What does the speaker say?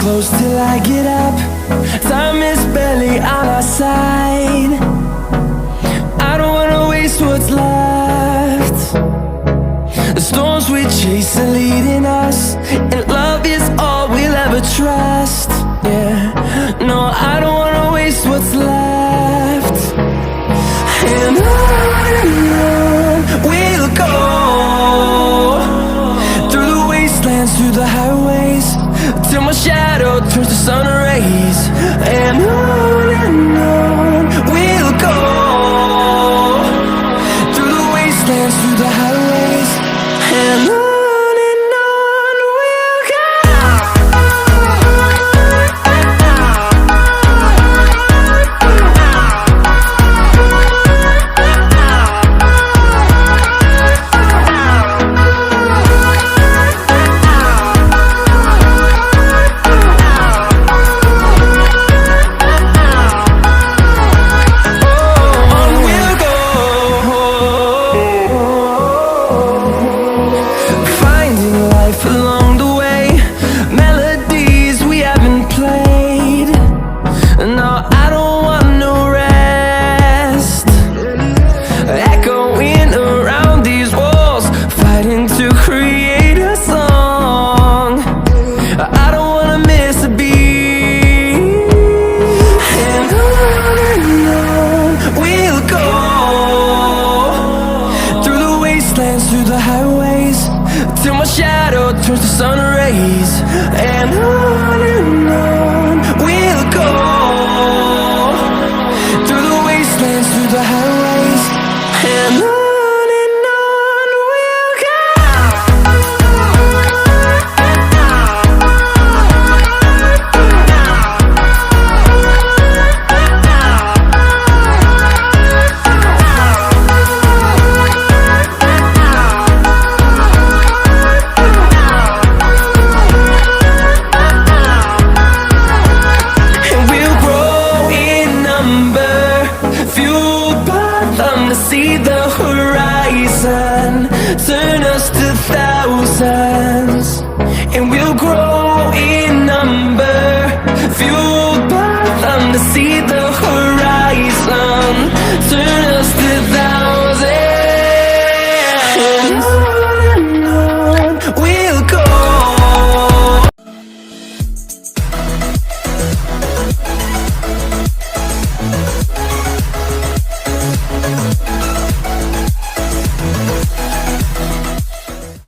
close till I get up. Time is barely on our side. I don't wanna waste what's left. The storms we chase are leading us, and love is all we'll ever trust. Yeah, no, I don't wanna waste what's left. And on we'll go, through the wastelands, through the highways, till my shadow turns to sun rays. And on we'll go, through the wastelands, through the highways, and on we'll go. Along the way, melodies we haven't played. No, I don't want no rest. Echoing around these walls, fighting to create a song. I don't wanna miss a beat. And on we'll go, through the wastelands, through the highways, till my shadow turns to sun rays. And on we'll go, through the wastelands, through the highways, and on we'll go. See the horizon turn us to thousands, and we'll grow